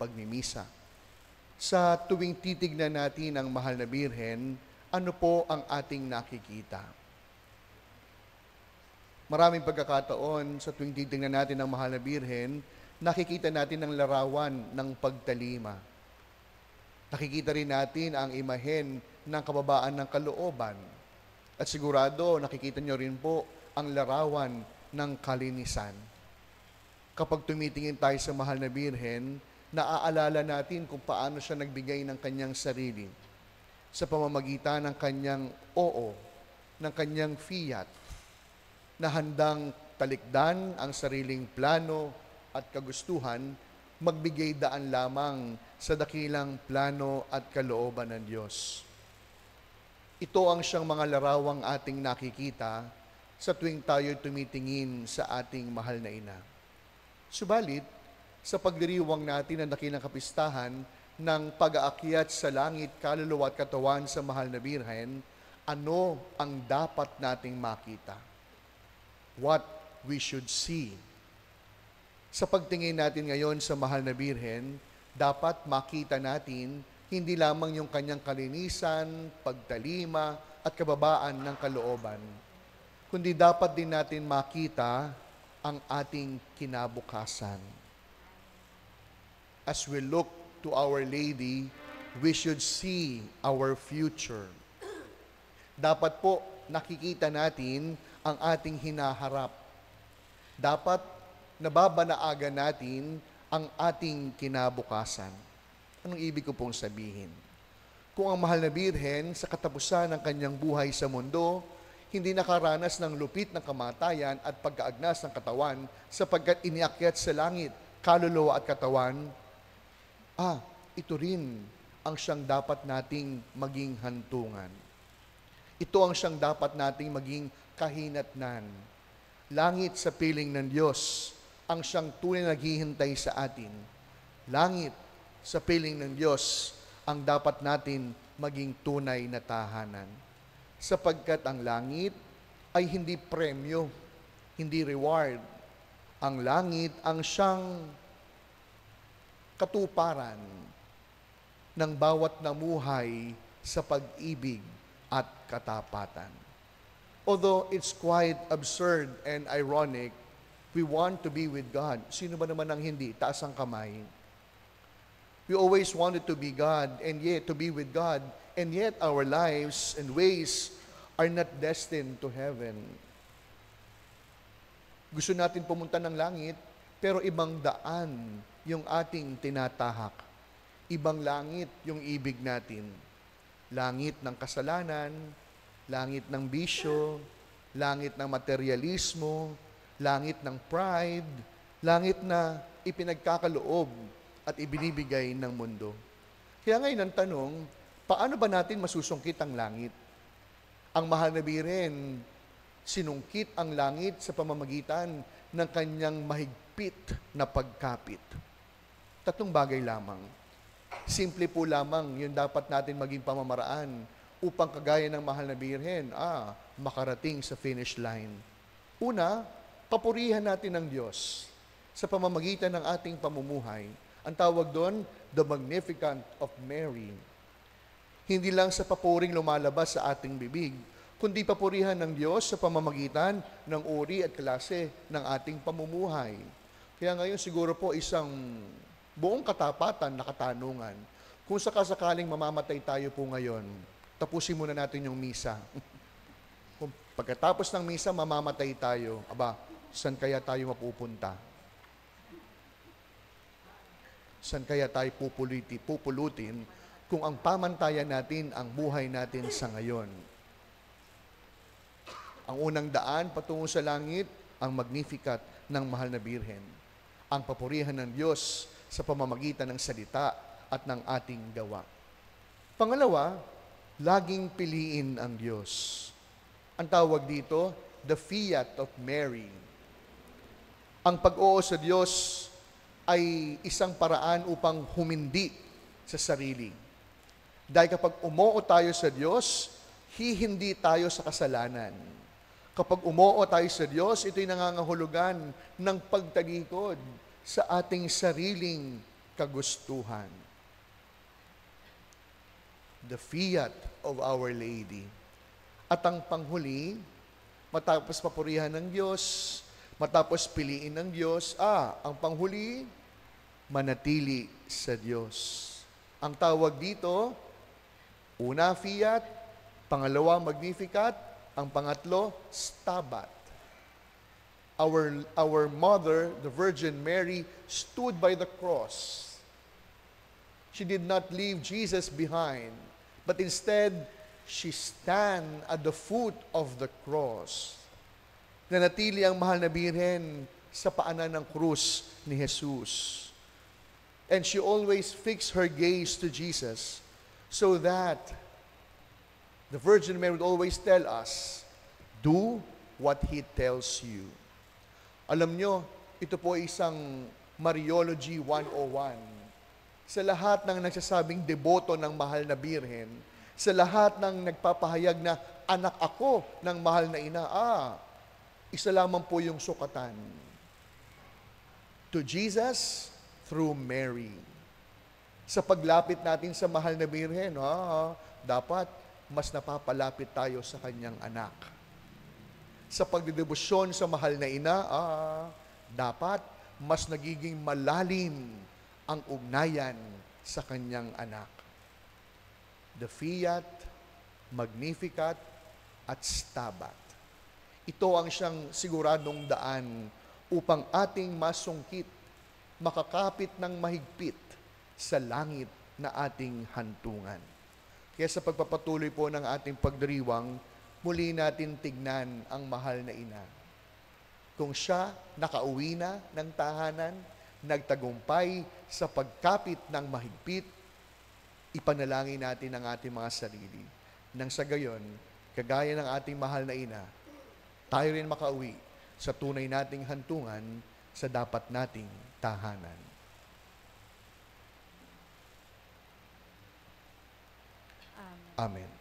pagmimisa. Sa tuwing titignan natin ang mahal na Birhen, ano po ang ating nakikita? Maraming pagkakataon sa tuwing titignan natin ang mahal na Birhen, nakikita natin ang larawan ng pagtalima. Nakikita rin natin ang imahen ng kababaan ng kalooban. At sigurado, nakikita nyo rin po ang larawan ng kalinisan. Kapag tumitingin tayo sa mahal na Birhen, naaalala natin kung paano siya nagbigay ng kanyang sarili sa pamamagitan ng kanyang oo, ng kanyang fiat, na handang talikdan ang sariling plano at kagustuhan, magbigay daan lamang sa dakilang plano at kalooban ng Diyos. Ito ang siyang mga larawang ating nakikita sa tuwing tayo tumitingin sa ating mahal na ina. Subalit, sa pagdiriwang natin ng dakilang kapistahan ng pag-aakyat sa langit, kaluluwa at katawan sa mahal na Birhen, ano ang dapat nating makita? What we should see. Sa pagtingin natin ngayon sa mahal na Birhen, dapat makita natin hindi lamang yung kanyang kalinisan, pagtalima, at kababaan ng kalooban, kundi dapat din natin makita ang ating kinabukasan. As we look to Our Lady, we should see our future. Dapat po nakikita natin ang ating hinaharap. Dapat nababanaagan natin ang ating kinabukasan. Anong ibig ko pong sabihin? Kung ang mahal na Birhen sa katapusan ng kanyang buhay sa mundo, hindi nakaranas ng lupit ng kamatayan at pagkaagnas ng katawan sapagkat iniakyat sa langit, kaluluwa at katawan, ito rin ang siyang dapat nating maging hantungan. Ito ang siyang dapat nating maging kahinatnan. Langit sa piling ng Diyos ang siyang tunay na naghihintay sa atin. Langit sa piling ng Diyos ang dapat natin maging tunay na tahanan. Sapagkat ang langit ay hindi premyo, hindi reward. Ang langit ang siyang katuparan ng bawat namuhay sa pag-ibig at katapatan. Although it's quite absurd and ironic, we want to be with God. Sino ba naman ang hindi? Taas ang kamay. We always wanted to be God and yet to be with God, and yet our lives and ways are not destined to heaven. Gusto natin pumunta ng langit, pero ibang daan yung ating tinatahak. Ibang langit yung ibig natin. Langit ng kasalanan, langit ng bisyo, langit ng materialismo, langit ng pride, langit na ipinagkakaloob at ibinibigay ng mundo. Kaya ngayon ang tanong, paano ba natin masusungkit ang langit? Ang mahal na Birhen, sinungkit ang langit sa pamamagitan ng kanyang mahigpit na pagkapit. Tatlong bagay lamang. Simple po lamang yung dapat natin maging pamamaraan upang kagaya ng mahal na Birhen, makarating sa finish line. Una, papurihan natin ang Diyos sa pamamagitan ng ating pamumuhay. Ang tawag doon, the Magnificat of Mary. Hindi lang sa papuring lumalabas sa ating bibig, kundi papurihan ng Diyos sa pamamagitan ng uri at klase ng ating pamumuhay. Kaya ngayon siguro po isang buong katapatan na katanungan. Kung sakasakaling mamamatay tayo po ngayon, tapusin muna natin yung misa. Kung pagkatapos ng misa, mamamatay tayo, saan kaya tayo mapupunta? Saan kaya tayo pupulutin kung ang pamantayan natin ang buhay natin sa ngayon? Ang unang daan patungo sa langit, ang Magnificat ng mahal na Birhen. Ang papurihan ng Diyos sa pamamagitan ng salita at ng ating gawa. Pangalawa, laging piliin ang Diyos. Ang tawag dito, the fiat of Mary. Ang pag-oo sa Diyos ay isang paraan upang humindi sa sarili. Dahil kapag umoo tayo sa Diyos, hihindi tayo sa kasalanan. Kapag umoo tayo sa Diyos, ito'y nangangahulugan ng pagtalikod sa ating sariling kagustuhan. The fiat of Our Lady. At ang panghuli, matapos papurihan ng Diyos, matapos piliin ng Diyos, ang panghuli, manatili sa Diyos. Ang tawag dito, una, fiat, pangalawa, magnificat, ang pangatlo, stabat. Our mother, the Virgin Mary, stood by the cross. She did not leave Jesus behind, but instead, she stand at the foot of the cross. Nanatili ang mahal na birhen sa paanan ng krus ni Jesus. And she always fixed her gaze to Jesus so that the Virgin Mary would always tell us, do what He tells you. Alam nyo, ito po isang Mariology 101. Sa lahat ng nagsasabing deboto ng mahal na birhen, sa lahat ng nagpapahayag na anak ako ng mahal na ina, isa lamang po yung sukatan. To Jesus, through Mary. Sa paglapit natin sa mahal na birhen, dapat mas napapalapit tayo sa kanyang anak. Sa pagdedebosyon sa mahal na ina, dapat mas nagiging malalim ang ugnayan sa kanyang anak. The fiat, magnificat, at stabat. Ito ang siyang siguradong daan upang ating masungkit, makakapit ng mahigpit sa langit na ating hantungan. Kaya sa pagpapatuloy po ng ating pagdiriwang, muli natin tignan ang mahal na ina. Kung siya nakauwi na ng tahanan, nagtagumpay sa pagkapit ng mahigpit, ipanalangin natin ang ating mga sarili. Nang sa gayon, kagaya ng ating mahal na ina, tayo rin makauwi sa tunay nating hantungan sa dapat nating tahanan. Amen.